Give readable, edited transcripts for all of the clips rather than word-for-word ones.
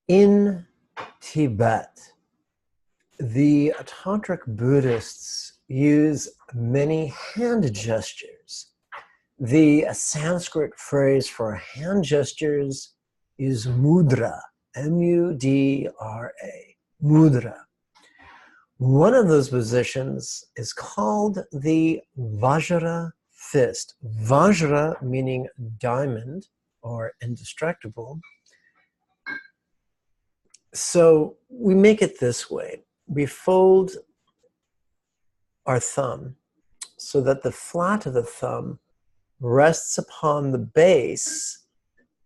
In Tibet, the Tantric Buddhists use many hand gestures. The Sanskrit phrase for hand gestures is mudra, M-U-D-R-A, mudra. One of those positions is called the Vajra fist. Vajra meaning diamond or indestructible. So we make it this way. We fold our thumb so that the flat of the thumb rests upon the base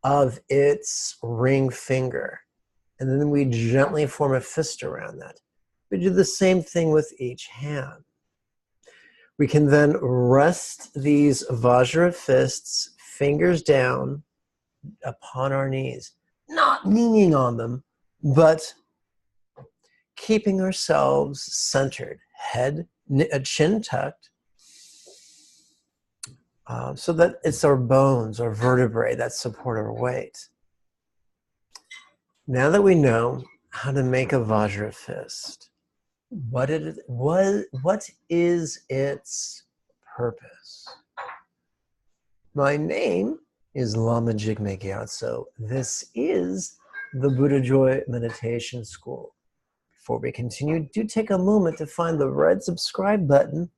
of its ring finger. And then we gently form a fist around that. We do the same thing with each hand. We can then rest these Vajra fists, fingers down, upon our knees, not leaning on them, but keeping ourselves centered, head, chin tucked, so that it's our bones or vertebrae that support our weight. Now that we know how to make a Vajra fist, what is its purpose? My name is Lama Jigme Gyatso. This is the Buddha Joy Meditation School. Before we continue, do take a moment to find the red subscribe button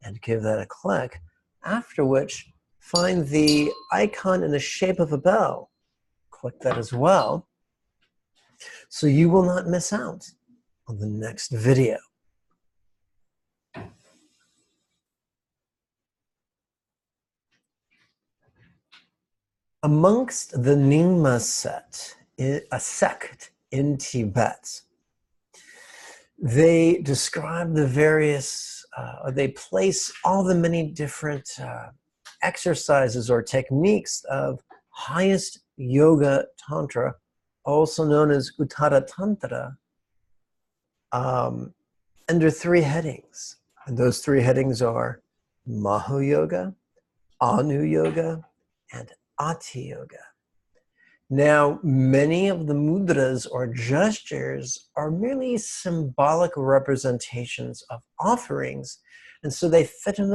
and give that a click, after which find the icon in the shape of a bell. Click that as well, so you will not miss out on the next video. Amongst the Nyingma sect in Tibet, they describe the various, they place all the many different exercises or techniques of highest yoga tantra, also known as Uttara Tantra, under three headings. And those three headings are Maha Yoga, Anu Yoga, and Ati Yoga. Now, many of the mudras or gestures are merely symbolic representations of offerings, and so they fit in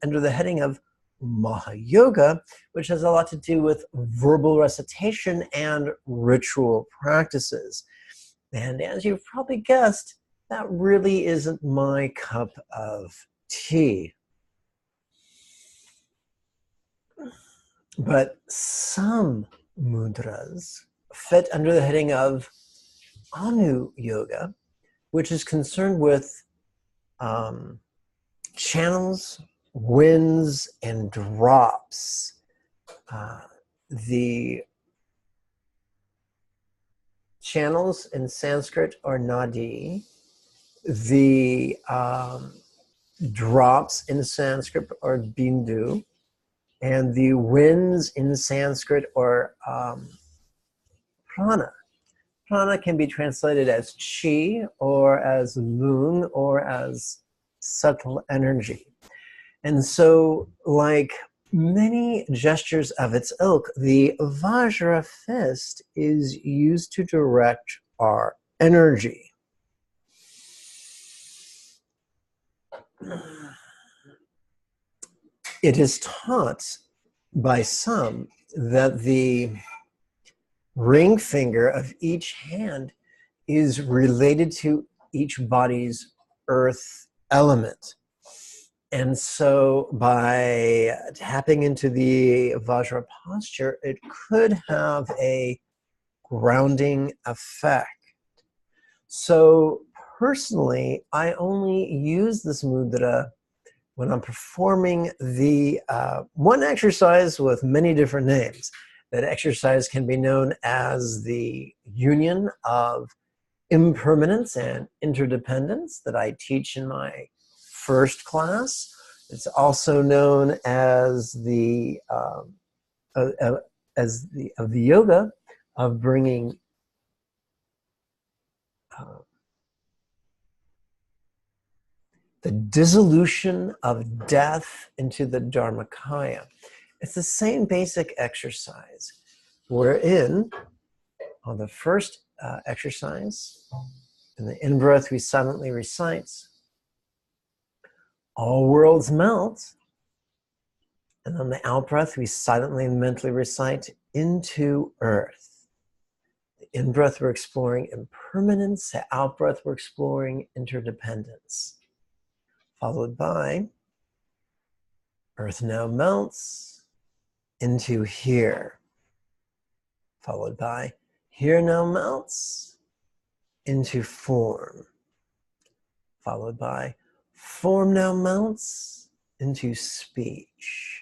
under the heading of Maha Yoga, which has a lot to do with verbal recitation and ritual practices. And as you've probably guessed, that really isn't my cup of tea. But some mudras fit under the heading of Anu Yoga, which is concerned with channels, winds, and drops. The channels in Sanskrit are nadi. The drops in Sanskrit are bindu. And the winds in Sanskrit are prana. Prana can be translated as chi, or as moon, or as subtle energy. And so, like many gestures of its ilk, the Vajra fist is used to direct our energy. It is taught by some that the ring finger of each hand is related to each body's earth element. And so by tapping into the Vajra posture, it could have a grounding effect. So personally, I only use this mudra when I'm performing the one exercise with many different names. That exercise can be known as the union of impermanence and interdependence that I teach in my first class. It's also known as the yoga of bringing the dissolution of death into the Dharmakaya. It's the same basic exercise wherein on the first exercise. In the in-breath, we silently recite, all worlds melt. And on the out-breath, we silently and mentally recite, into earth. The in-breath, we're exploring impermanence. The out-breath, we're exploring interdependence. Followed by, earth now melts into here. Followed by, here now melts into form. Followed by, form now melts into speech.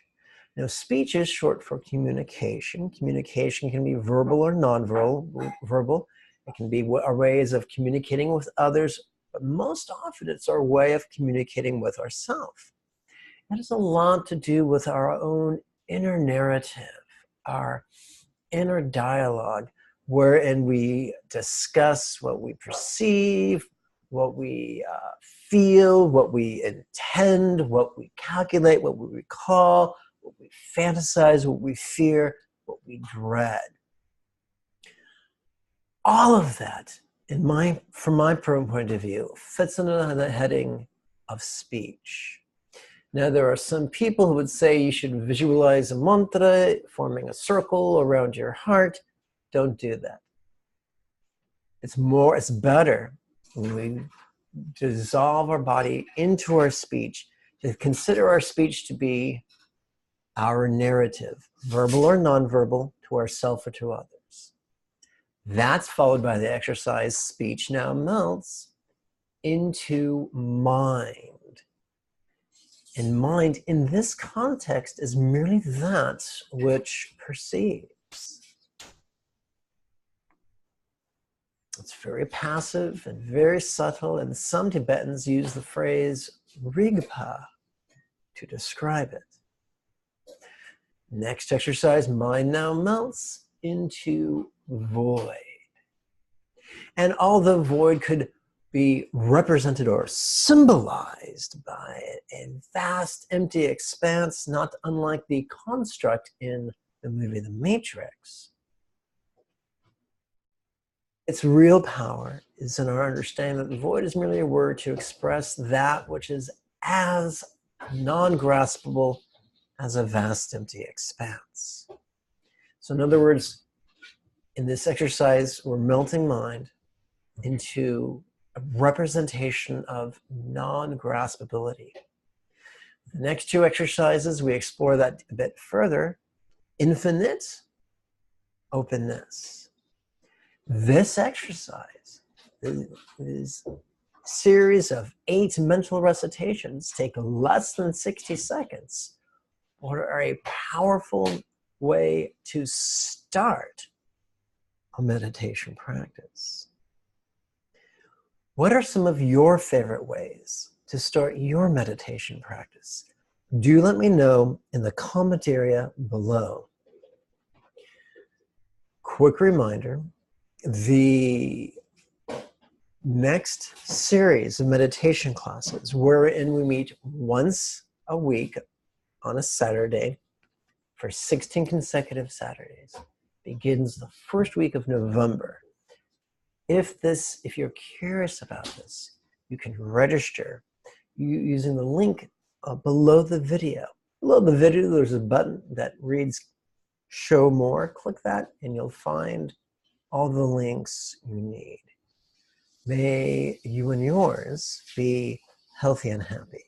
Now, speech is short for communication. Communication can be verbal or non-verbal. It can be our ways of communicating with others, but most often it's our way of communicating with ourselves. It has a lot to do with our own inner narrative, our inner dialogue, wherein we discuss what we perceive, what we feel, what we intend, what we calculate, what we recall, what we fantasize, what we fear, what we dread. All of that, from my point of view, fits under the heading of speech. Now, there are some people who would say you should visualize a mantra forming a circle around your heart. Don't do that. It's better when we dissolve our body into our speech, to consider our speech to be our narrative, verbal or nonverbal, to ourselves or to others. That's followed by the exercise, speech now melts into mind. And mind, in this context, is merely that which perceives. It's very passive and very subtle, and some Tibetans use the phrase rigpa to describe it. Next exercise, mind now melts into void. And although void could be represented or symbolized by a vast empty expanse, not unlike the construct in the movie The Matrix, its real power is in our understanding that the void is merely a word to express that which is as non-graspable as a vast empty expanse. So in other words, in this exercise, we're melting mind into a representation of non-graspability. The next two exercises, we explore that a bit further. Infinite openness. This exercise is a series of 8 mental recitations, take less than 60 seconds, or are a powerful way to start a meditation practice. What are some of your favorite ways to start your meditation practice? Do let me know in the comment area below. Quick reminder, the next series of meditation classes, wherein we meet once a week on a Saturday for 16 consecutive Saturdays, begins the first week of November. If you're curious about this, you can register using the link below the video. Below the video, there's a button that reads Show More. Click that and you'll find all the links you need. May you and yours be healthy and happy.